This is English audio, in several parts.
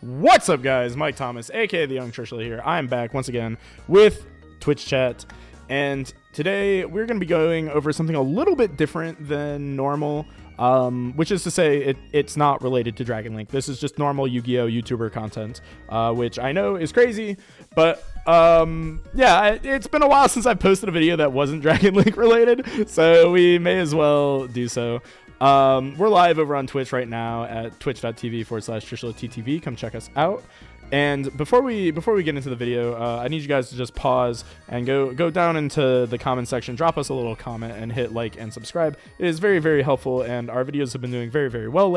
What's up, guys? Mike Thomas, aka the Young Trishula here. I'm back once again with Twitch chat, and today we're going to be going over something a little bit different than normal, which is to say it's not related to Dragon Link. This is just normal Yu-Gi-Oh! YouTuber content, which I know is crazy, but yeah, it's been a while since I've posted a video that wasn't Dragon Link related, so we may as well do so. We're live over on Twitch right now at twitch.tv/TrishulaTTV. Come check us out. And before we get into the video, I need you guys to just pause and go down into the comment section, drop us a little comment, and hit like and subscribe. It is very, very helpful, and our videos have been doing very, very well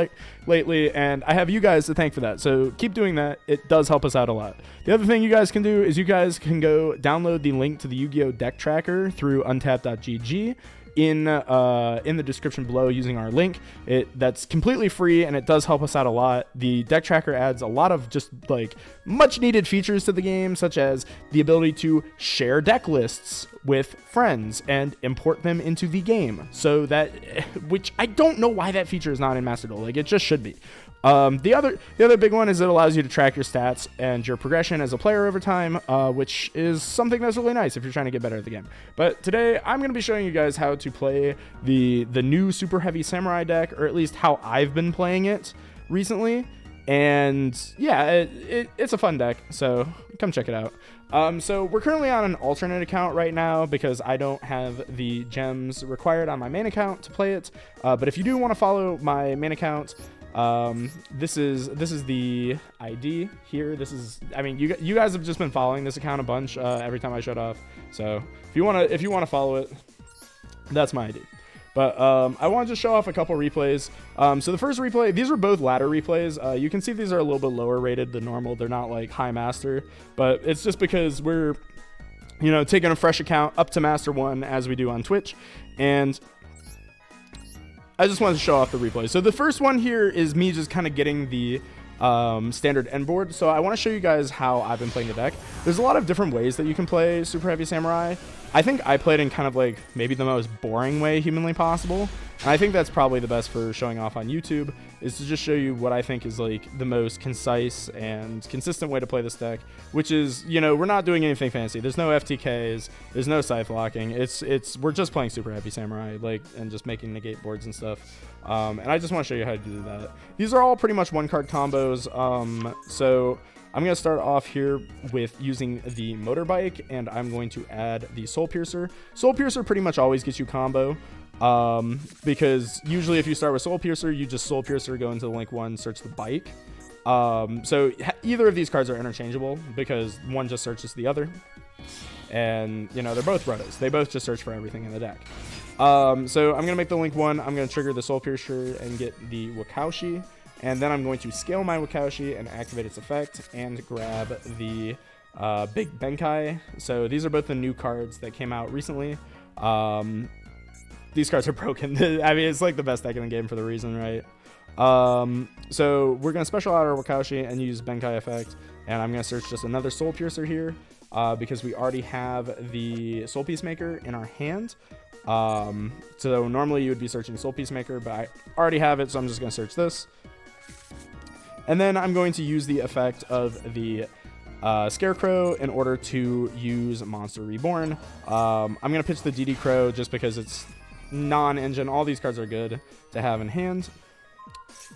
lately, and I have you guys to thank for that. So keep doing that. It does help us out a lot. The other thing you guys can do is you guys can go download the link to the Yu-Gi-Oh! Deck tracker through untap.gg. in the description below using our link. That's completely free, and it does help us out a lot. The deck tracker adds a lot of just like much needed features to the game, such as the ability to share deck lists with friends and import them into the game, so that, which I don't know why that feature is not in Master Duel. Like, it just should be. The other big one is it allows you to track your stats and your progression as a player over time, which is something that's really nice if you're trying to get better at the game. But today I'm going to be showing you guys how to play the new Superheavy Samurai deck, or at least how I've been playing it recently. And yeah, it's a fun deck, so come check it out. So we're currently on an alternate account right now because I don't have the gems required on my main account to play it. But if you do want to follow my main account, this is the ID here. I mean, you guys have just been following this account a bunch every time I shut off. So if you want to follow it, that's my ID. But I want to just show off a couple replays. So the first replay, these are both ladder replays. You can see these are a little bit lower rated than normal. They're not like high master, but it's just because we're, taking a fresh account up to Master 1 as we do on Twitch. And I just wanted to show off the replay. So the first one here is me just kind of getting the standard end board. So I want to show you guys how I've been playing the deck. There's a lot of different ways that you can play Superheavy Samurai. I think I played in kind of like maybe the most boring way humanly possible. And I think that's probably the best for showing off on YouTube, is to just show you what I think is like the most concise and consistent way to play this deck, which is, we're not doing anything fancy. There's no FTKs, there's no scythe locking. We're just playing Superheavy Samurai, and just making negate boards and stuff. And I just want to show you how to do that. These are all pretty much one card combos. So I'm going to start off here with using the motorbike, and I'm going to add the Soul Piercer. Soul Piercer pretty much always gets you combo, because usually if you start with Soul Piercer, you just Soul Piercer, go into the link 1, search the bike. So either of these cards are interchangeable because one just searches the other. And, they're both Rotos. They both just search for everything in the deck. So I'm going to make the link 1. I'm going to trigger the Soul Piercer and get the Wakaushi. And then I'm going to scale my Wakaushi and activate its effect and grab the Big Benkai. So these are both the new cards that came out recently. These cards are broken. I mean, it's like the best deck in the game for the reason, right? So we're going to special out our Wakaushi and use Benkai effect. And I'm going to search just another Soul Piercer here because we already have the Soul Peacemaker in our hand. So normally you would be searching Soul Peacemaker, but I already have it, so I'm just going to search this. And then I'm going to use the effect of the Scarecrow in order to use Monster Reborn. I'm going to pitch the DD Crow just because it's non-engine. All these cards are good to have in hand.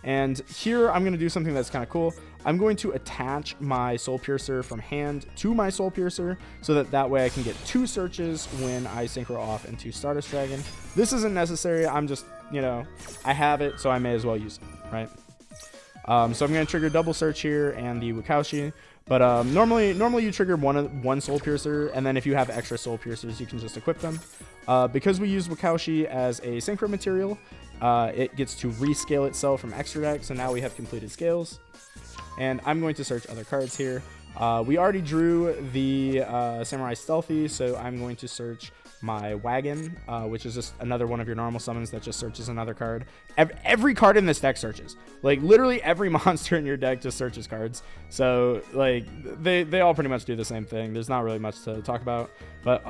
And here I'm going to do something that's kind of cool. I'm going to attach my Soul Piercer from hand to my Soul Piercer so that way I can get 2 searches when I synchro off into Stardust Dragon. This isn't necessary. I'm just, I have it, so I may as well use it, right? So I'm going to trigger double search here and the Wakaushi. But normally you trigger one Soul Piercer, and then if you have extra Soul Piercers, you can just equip them. Because we use Wakaushi as a synchro material, it gets to rescale itself from extra deck, so now we have completed scales. And I'm going to search other cards here. We already drew the Samurai Stealthy, so I'm going to search my Wagon, which is just another one of your normal summons that just searches another card. Every card in this deck searches. Like, literally every monster in your deck just searches cards. So, like, they all pretty much do the same thing. There's not really much to talk about. But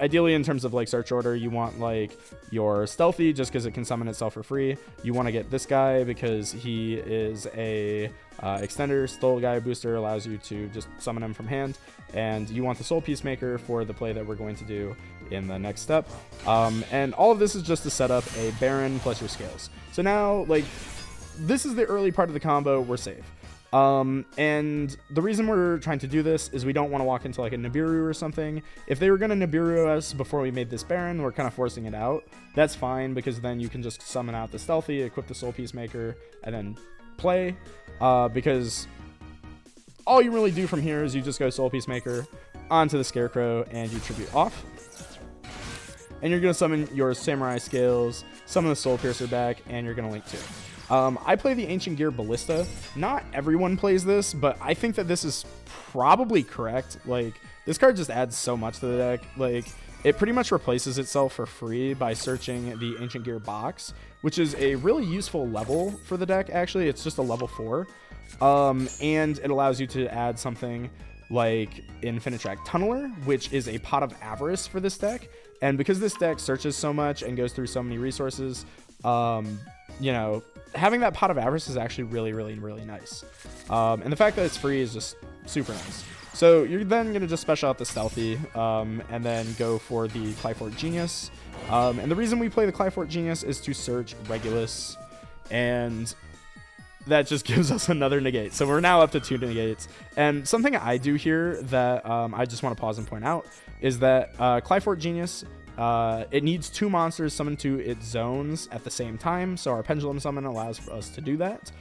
ideally, in terms of like search order, you want like your stealthy just because it can summon itself for free. You want to get this guy because he is a extender. Stole guy booster allows you to just summon him from hand. And you want the Soul Peacemaker for the play that we're going to do in the next step. And all of this is just to set up a Baron plus your scales. So now, like, this is the early part of the combo. We're safe. And the reason we're trying to do this is we don't want to walk into like a Nibiru or something. If they were going to Nibiru us before we made this Baron, we're kind of forcing it out. That's fine, because then you can just summon out the stealthy, equip the Soul Peacemaker, and then play. Because all you really do from here is you just go Soul Peacemaker onto the Scarecrow and you tribute off. And you're going to summon your Samurai Scales, summon the Soul Piercer back, and you're going to link 2. I play the Ancient Gear Ballista. Not everyone plays this, but I think that this is probably correct. Like, this card just adds so much to the deck. Like, it pretty much replaces itself for free by searching the Ancient Gear box, which is a really useful level for the deck, actually. It's just a level 4. And it allows you to add something like Infinitrack Tunneler, which is a Pot of Avarice for this deck. And because this deck searches so much and goes through so many resources, you know, having that Pot of Avarice is actually really, really, really nice. And the fact that it's free is just super nice. So you're then going to just special out the Stealthy, and then go for the Clyfort Genius. And the reason we play the Clyfort Genius is to search Regulus, and that just gives us another negate. So we're now up to 2 negates. And something I do here that I just want to pause and point out is that Clyfort Genius, it needs 2 monsters summoned to its zones at the same time, so our Pendulum Summon allows us to do that.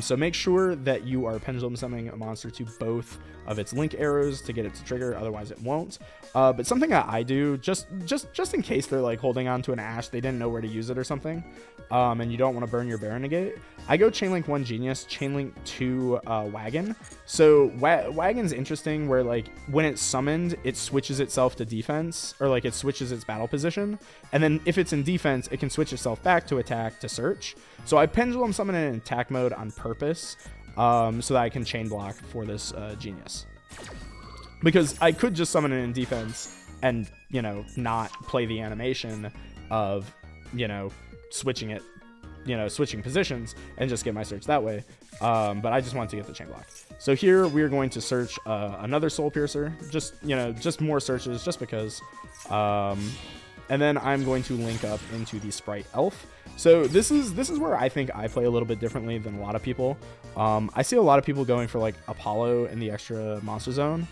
So make sure that you are Pendulum Summoning a monster to both of its link arrows to get it to trigger, otherwise it won't. But something that I do, just in case they're like holding on to an Ash, they didn't know where to use it or something, and you don't want to burn your Baron Negate, I go Chainlink 1 Genius, Chainlink 2 Wagon. So Wagon's interesting where like when it's summoned, it switches itself to defense, or like it switches its battle position, and then if it's in defense, it can switch itself back to attack to search. So I Pendulum Summon it in attack mode on purpose, so that I can chain block for this Genius. Because I could just summon it in defense and, you know, not play the animation of, you know, switching it, you know, switching positions and just get my search that way. But I just want to get the chain block. So here we're going to search another Soul Piercer, just, you know, just more searches just because. And then I'm going to link up into the Sprite Elf. So this is where I think I play a little bit differently than a lot of people. I see a lot of people going for like Apollo in the extra monster zone.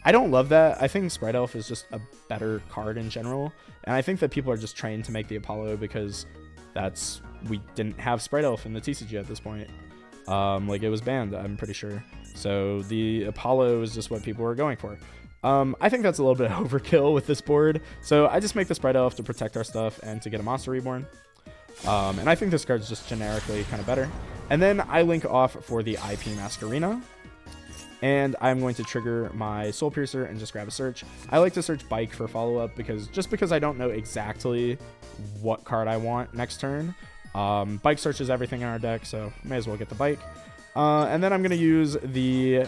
I don't love that. I think Sprite Elf is just a better card in general. And I think that people are just trained to make the Apollo because we didn't have Sprite Elf in the TCG at this point. Like it was banned, I'm pretty sure. So the Apollo is just what people were going for. I think that's a little bit overkill with this board. So I just make the Sprite Elf to protect our stuff and to get a Monster Reborn. And I think this card's just generically kind of better. And then I link off for the IP Masquerena. And I'm going to trigger my Soul Piercer and just grab a search. I like to search Bike for follow-up because I don't know exactly what card I want next turn. Bike searches everything in our deck, so may as well get the Bike. And then I'm going to use the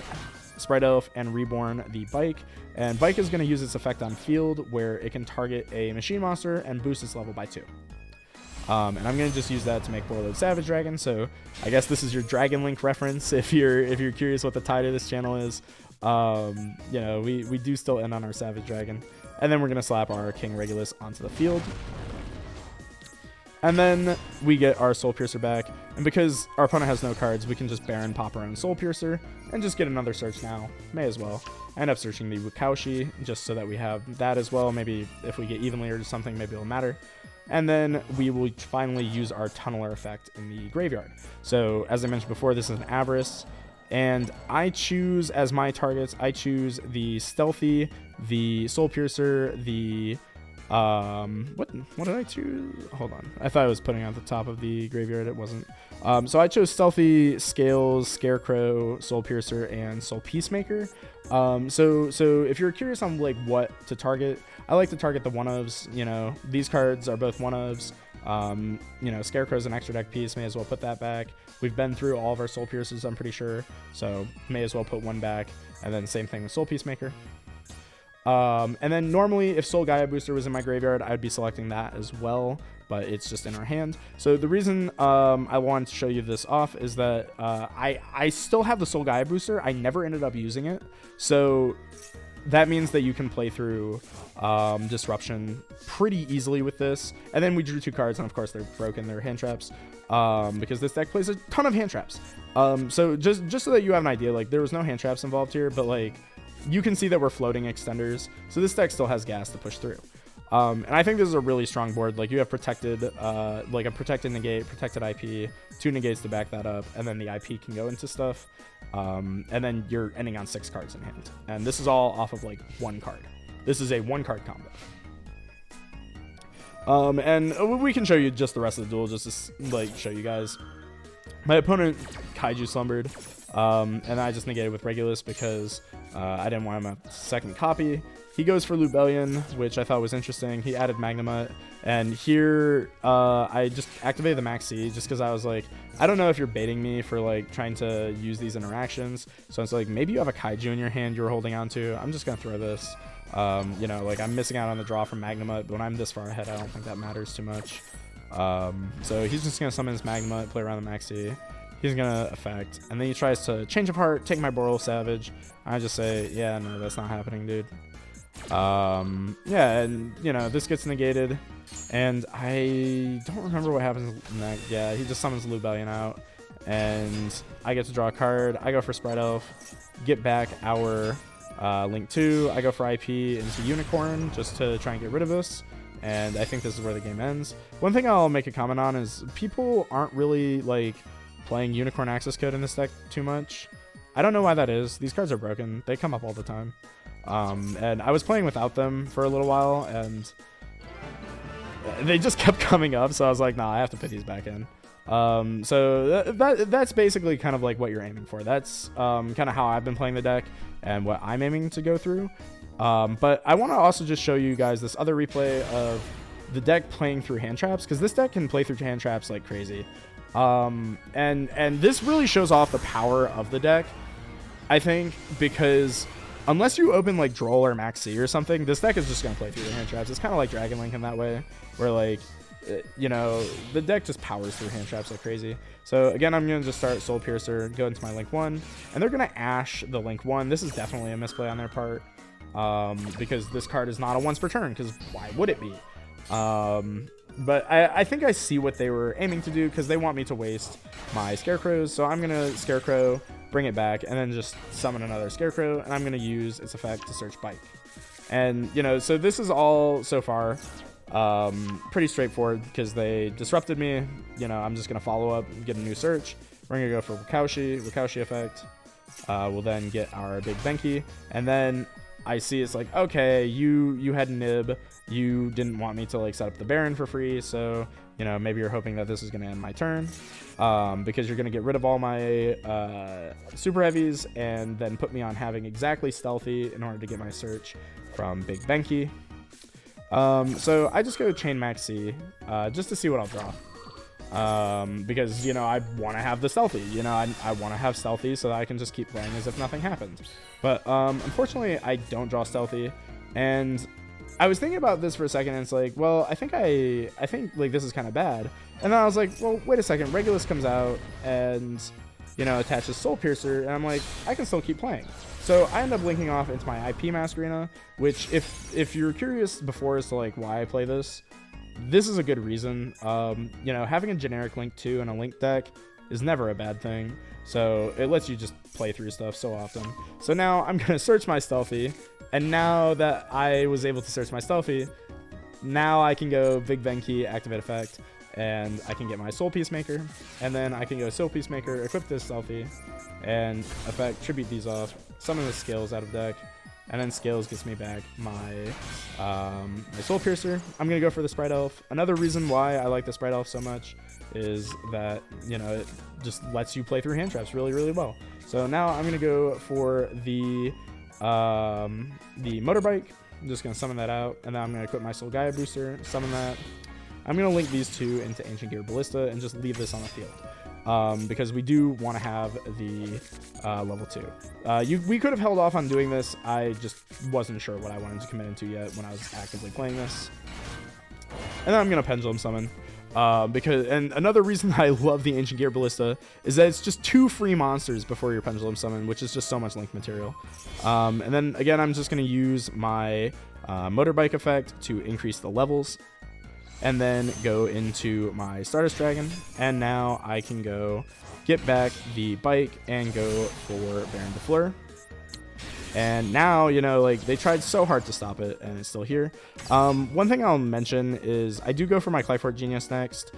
Sprite Elf and Reborn the Bike. And Bike is going to use its effect on field where it can target a machine monster and boost its level by 2. And I'm going to just use that to make Warlord Savage Dragon. So I guess this is your Dragon Link reference if you're curious what the tie to this channel is. You know, we do still end on our Savage Dragon. And then we're going to slap our King Regulus onto the field. And then we get our Soul Piercer back. And because our opponent has no cards, we can just Baron pop our own Soul Piercer and just get another search now. May as well. I end up searching the Wukaushi just so that we have that as well. Maybe if we get evenly or something, maybe it'll matter. And then we will finally use our Tunneler effect in the graveyard. So as I mentioned before, this is an Avarice. And I choose as my targets, I choose the Stealthy, the Soul Piercer, the... what did I choose? Hold on. I thought I was putting it at the top of the graveyard. It wasn't. So I chose Stealthy, Scales, Scarecrow, Soul Piercer, and Soul Peacemaker. So if you're curious on like what to target, I like to target the one-ofs. You know, these cards are both one-ofs. You know, Scarecrow's an extra deck piece. May as well put that back. We've been through all of our Soul Piercers, I'm pretty sure. So may as well put one back. And then same thing with Soul Peacemaker. And then normally if Soul Gaia Booster was in my graveyard, I'd be selecting that as well, but it's just in our hand. So the reason I wanted to show you this off is that I still have the Soul Gaia Booster. I never ended up using it. So that means that you can play through Disruption pretty easily with this. And then we drew 2 cards, and of course they're broken. They're hand traps because this deck plays a ton of hand traps. So just so that you have an idea, like there was no hand traps involved here, but like you can see that we're floating extenders. So this deck still has gas to push through. And I think this is a really strong board. Like you have protected, like a protected negate, protected IP, 2 negates to back that up, and then the IP can go into stuff. And then you're ending on 6 cards in hand. And this is all off of like 1 card. This is a 1-card combo. And we can show you just the rest of the duel just to like show you guys. My opponent Kaiju Slumbered, and I just negated with Regulus because I didn't want him a second copy. He goes for Lubellion, which I thought was interesting. He added Magnemite, and here I just activated the Maxi just because I was like, I don't know if you're baiting me for like trying to use these interactions. So it's like, maybe you have a Kaiju in your hand you're holding on to. I'm just gonna throw this. You know, like I'm missing out on the draw from Magnemite, but when I'm this far ahead, I don't think that matters too much. So he's just gonna summon his Magnemite, play around the Maxi. He's gonna affect, and then he tries to change of heart, take my Boral Savage. I just say, yeah, no, that's not happening, dude. Yeah, and you know, this gets negated, and I don't remember what happens next. Yeah, he just summons Lubellion out, and I get to draw a card. I go for Sprite Elf, get back our Link 2. I go for IP into Unicorn just to try and get rid of this, and I think this is where the game ends. One thing I'll make a comment on is people aren't really like playing Unicorn Access Code in this deck too much. I don't know why that is. These cards are broken. They come up all the time. And I was playing without them for a little while, and they just kept coming up, so I was like, nah, I have to put these back in. So that's basically kind of like what you're aiming for. That's kind of how I've been playing the deck and what I'm aiming to go through. But I want to also just show you guys this other replay of the deck playing through hand traps, because this deck can play through hand traps like crazy. And this really shows off the power of the deck, I think, because unless you open like Droll or Maxi or something, this deck is just going to play through the hand traps. It's kind of like Dragon Link in that way, where like, you know, the deck just powers through hand traps like crazy. So again, I'm going to just start Soul Piercer, go into my Link 1, and they're going to Ash the Link 1. This is definitely a misplay on their part, because this card is not a once per turn, because why would it be? But I think I see what they were aiming to do, because they want me to waste my Scarecrows. So I'm going to Scarecrow, bring it back, and then just summon another Scarecrow, and I'm going to use its effect to search Bike. And, you know, so this is all so far pretty straightforward, because they disrupted me. You know, I'm just going to follow up and get a new search. We're going to go for Wakaushi effect. We'll then get our big Benki, and then I see it's like, okay, you had Nib, you didn't want me to like set up the Baron for free, so you know, maybe you're hoping that this is going to end my turn, because you're going to get rid of all my super heavies and then put me on having exactly stealthy in order to get my search from big Benki. So I just go Chain Maxi just to see what I'll draw, because, you know, I want to have the stealthy, you know, I want to have stealthy so that I can just keep playing as if nothing happened. But unfortunately I don't draw stealthy, and I was thinking about this for a second, and it's like, well, I think like this is kind of bad. And then I was like, well, wait a second, Regulus comes out and, you know, attaches Soul Piercer, and I'm like, I can still keep playing. So I end up linking off into my IP Masquerena, which if you're curious before as to like why I play this is a good reason. You know, having a generic Link 2 and a Link deck is never a bad thing. So it lets you just play through stuff so often. So now I'm going to search my stealthy. And now that I was able to search my stealthy, now I can go Big Benki, activate effect, and I can get my Soul Peacemaker. And then I can go Soul Peacemaker, equip this stealthy, and effect, tribute these off, summon the Scales out of deck. And then Scales gets me back my my Soul Piercer. I'm going to go for the Sprite Elf. Another reason why I like the Sprite Elf so much is that, you know, it just lets you play through hand traps really, really well. So now I'm going to go for the Motorbike. I'm just going to summon that out, and then I'm going to equip my Soul Gaia Booster, summon that. I'm going to link these two into Ancient Gear Ballista and just leave this on the field. because we do want to have the level 2. We could have held off on doing this. I just wasn't sure what I wanted to commit into yet when I was actively playing this. And then I'm going to Pendulum Summon. And another reason I love the Ancient Gear Ballista is that it's just 2 free monsters before your Pendulum Summon, which is just so much Link material. And then again, I'm just going to use my Motorbike effect to increase the levels, and then go into my Stardust Dragon. And now I can go get back the bike and go for Baron de Fleur. And now, you know, like, they tried so hard to stop it, and it's still here. One thing I'll mention is I do go for my Clyfort Genius next,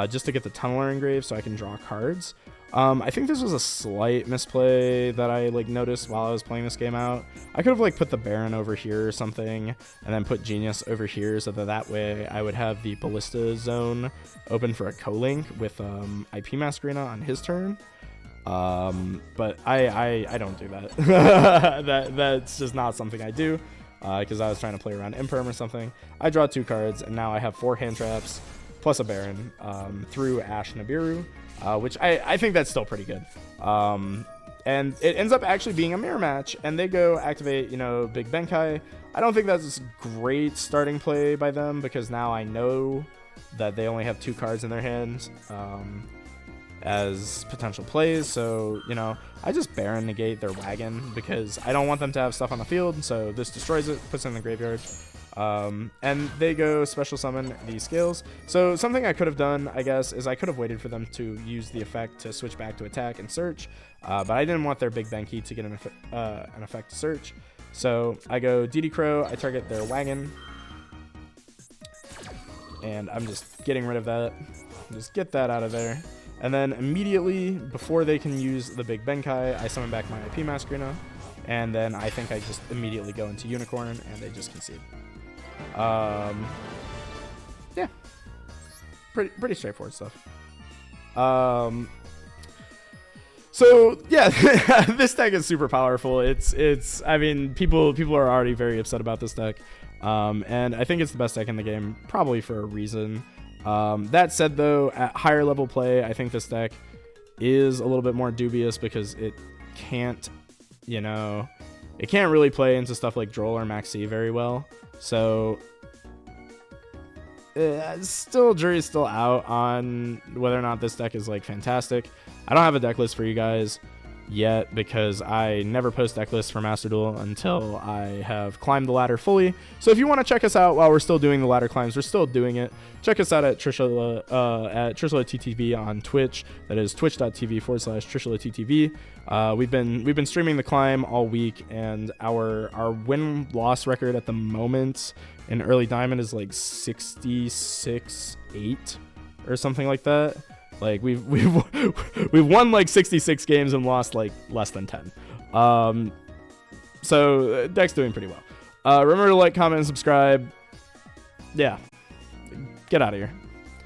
just to get the Tunneler engraved so I can draw cards. I think this was a slight misplay that I, like, noticed while I was playing this game out. I could have, like, put the Baron over here or something, and then put Genius over here, so that way I would have the Ballista zone open for a co-link with IP Masquerena on his turn. But I don't do that. That's just not something I do, because I was trying to play around Imperm or something. I draw 2 cards, and now I have 4 hand traps plus a Baron through Ash Nibiru, which I think that's still pretty good. And it ends up actually being a mirror match, and they go activate, you know, Big Benkai. I don't think that's a great starting play by them, because now I know that they only have 2 cards in their hands as potential plays. So, you know, I just Baron negate their wagon because I don't want them to have stuff on the field, so this destroys it, puts it in the graveyard. And they go special summon these scales. So something I could have done, I guess, is I could have waited for them to use the effect to switch back to attack and search, but I didn't want their Big Benki to get an effect to search. So I go DD Crow, I target their wagon, and I'm just getting rid of that. Just get that out of there. And then immediately, before they can use the Big Benkai, I summon back my IP Masquerena, and then I think I just immediately go into Unicorn, and they just concede. Yeah, pretty straightforward stuff. So yeah, this deck is super powerful. It's I mean, people are already very upset about this deck, and I think it's the best deck in the game, probably for a reason. That said, though, at higher level play, I think this deck is a little bit more dubious because it can't, you know, it can't really play into stuff like Droll or Maxi very well. So jury's still out on whether or not this deck is like fantastic. I don't have a deck list for you guys yet because I never post deck lists for Master Duel until I have climbed the ladder fully. So if you want to check us out while we're still doing the ladder climbs, we're still doing it. Check us out at Trishula TTV on Twitch. That is twitch.tv/TrishulaTTV. We've been streaming the climb all week, and our win-loss record at the moment in early diamond is like 66-8 or something like that. Like we've won like 66 games and lost like less than 10. So deck's doing pretty well. Remember to like, comment, and subscribe. Yeah, get out of here.